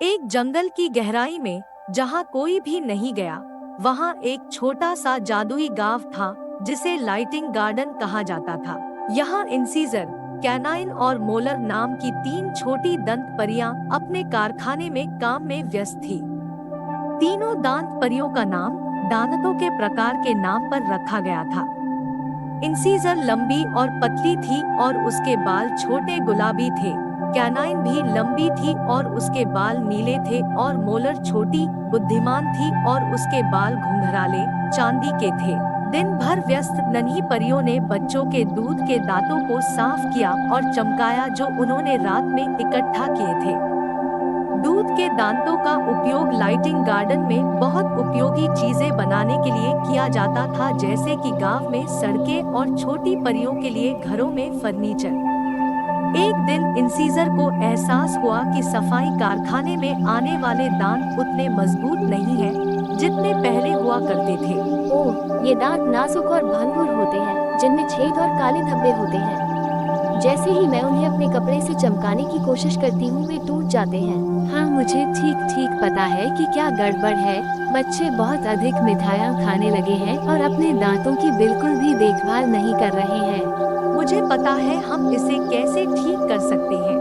एक जंगल की गहराई में, जहाँ कोई भी नहीं गया, वहाँ एक छोटा सा जादुई गांव था जिसे लाइटिंग गार्डन कहा जाता था। यहाँ इंसीजर, कैनाइन और मोलर नाम की तीन छोटी दंत परियां अपने कारखाने में काम में व्यस्त थी। तीनों दांत परियों का नाम दांतों के प्रकार के नाम पर रखा गया था। इंसीजर लंबी और पतली थी और उसके बाल छोटे गुलाबी थे। कैनाइन भी लंबी थी और उसके बाल नीले थे और मोलर छोटी, बुद्धिमान थी और उसके बाल घुंघराले, चांदी के थे। दिन भर व्यस्त नन्ही परियों ने बच्चों के दूध के दांतों को साफ किया और चमकाया जो उन्होंने रात में इकट्ठा किए थे। दूध के दांतों का उपयोग लाइटिंग गार्डन में बहुत उपयोगी चीजें बनाने के लिए किया जाता था, जैसे कि गांव में सड़कें और छोटी परियों के लिए घरों में फर्नीचर। एक दिन इंसीजर को एहसास हुआ कि सफाई कारखाने में आने वाले दांत उतने मजबूत नहीं हैं जितने पहले हुआ करते थे। ओह, ये दांत नाजुक और भंगुर होते हैं, जिनमें छेद और काले धब्बे होते हैं। जैसे ही मैं उन्हें अपने कपड़े से चमकाने की कोशिश करती हूँ, वे टूट जाते हैं। हाँ, मुझे ठीक ठीक पता है कि क्या गड़बड़ है। बच्चे बहुत अधिक मिठाइयाँ खाने लगे हैं और अपने दांतों की बिल्कुल भी देखभाल नहीं कर रहे हैं। मुझे पता है हम इसे कैसे ठीक कर सकते हैं।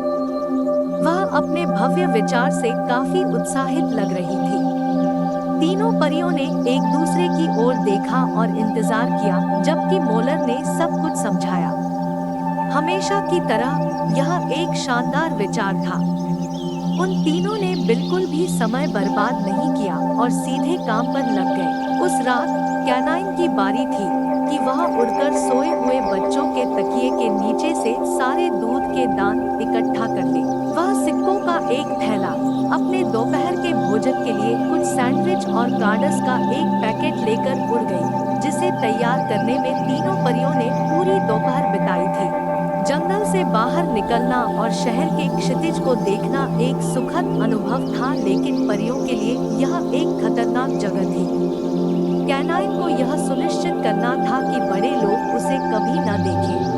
वह अपने भव्य विचार से काफी उत्साहित लग रही थी। तीनों परियों ने एक दूसरे की ओर देखा और इंतजार किया, जबकि मोलर ने सब कुछ समझाया। हमेशा की तरह यह एक शानदार विचार था। उन तीनों ने बिल्कुल भी समय बर्बाद नहीं किया और सीधे काम पर लग गए। उस रात कैनाइन की बारी थी कि वह उड़कर सोए हुए बच्चों के तकिए के नीचे से सारे दूध के दांत इकट्ठा कर ले। वह सिक्कों का एक थैला, अपने दोपहर के भोजन के लिए कुछ सैंडविच और कार्ड्स का एक पैकेट लेकर उड़ गई, जिसे तैयार करने में तीनों परियों ने पूरी दोपहर बिताई थी। जंगल से बाहर निकलना और शहर के क्षितिज को देखना एक सुखद अनुभव था, लेकिन परियों के लिए यह एक खतरनाक जगह थी। कैनाइन को यह सुनिश्चित करना था कि बड़े लोग उसे कभी न देखें।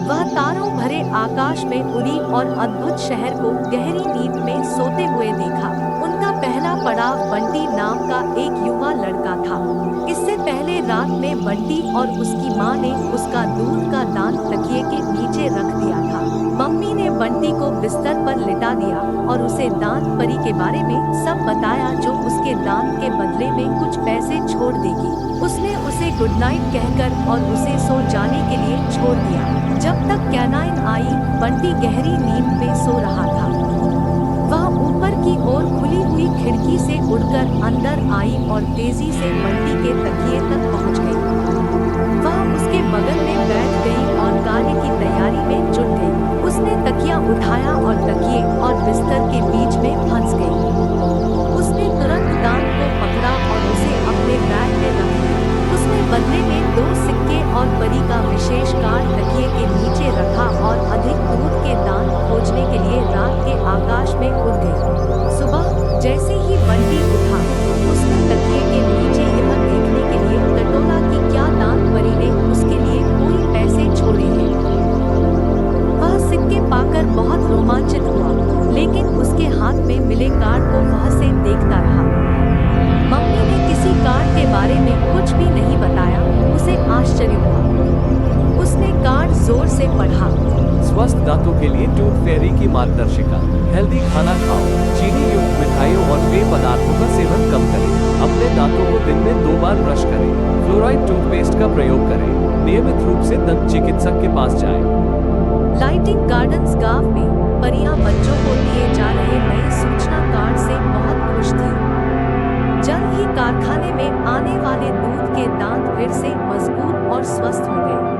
वह तारों भरे आकाश में उड़ी और अद्भुत शहर को गहरी नींद में सोते हुए देखा। उनका पहला पड़ाव बंटी नाम का एक युवा लड़का था। इससे पहले रात में बंटी और उसकी माँ ने उसका दूध का दांत तकिए के नीचे रख दिया था। मम्मी ने बंटी को बिस्तर पर लिटा दिया और उसे दांत परी के बारे में सब बताया, जो उसके दांत के बदले में कुछ पैसे छोड़ देगी। उसने उसे गुड नाइट कहकर और उसे सो जाने के लिए छोड़ दिया। जब तक कैनाइन आई, बंटी गहरी नींद में सो रहा था। वह ऊपर की ओर खुली हुई खिड़की से उड़कर अंदर आई और तेजी से बंटी के तकिए तक पहुंच गई। वह उसके बगल में बैठ गई और गाने की तैयारी में जुट गई। उसने तकिया उठाया और तकिए और बिस्तर के बीच में फंस गई। उसने तुरंत दांत को पकड़ा और उसे अपने बैग में रख लिया। उसने बदले में 2 सिक्के और परी का विशेष कार्ड तकिए के नीचे रखा और अधिक दूध के दांत खोजने के लिए रात के आकाश में उड़ गई। सुबह जैसे ही बंटी उठा, उसने तकिए के नीचे यह देखने के लिए टटोला कि क्या दांत परी ने उसके लिए कोई पैसे छोड़े हैं। वह सिक्के पाकर बहुत रोमांचित हुआ, लेकिन उसके हाथ में मिले कार्ड को वह से देखता रहा। मम्मी ने किसी कार्ड के बारे में कुछ भी नहीं बताया। उसे आश्चर्य हुआ। उसने कार्ड जोर से पढ़ा। स्वस्थ दांतों के लिए टूथ फेयरी की मार्गदर्शिका। हेल्दी खाना खाओ, चीनी युक्त मिठाइयों और पेय पदार्थों का सेवन कम करें। अपने दांतों को दिन में 2 बार ब्रश करें। फ्लोराइड टूथपेस्ट का प्रयोग करें। नियमित रूप से दंत चिकित्सक के पास जाएं। लाइटिंग गार्डन्स गांव में परियां बच्चों को दिए जा रहे नए सूचना कार्ड से बहुत खुश थी। जल्द ही कारखाने में आने वाले दूध के दांत फिर से मजबूत और स्वस्थ हो गए।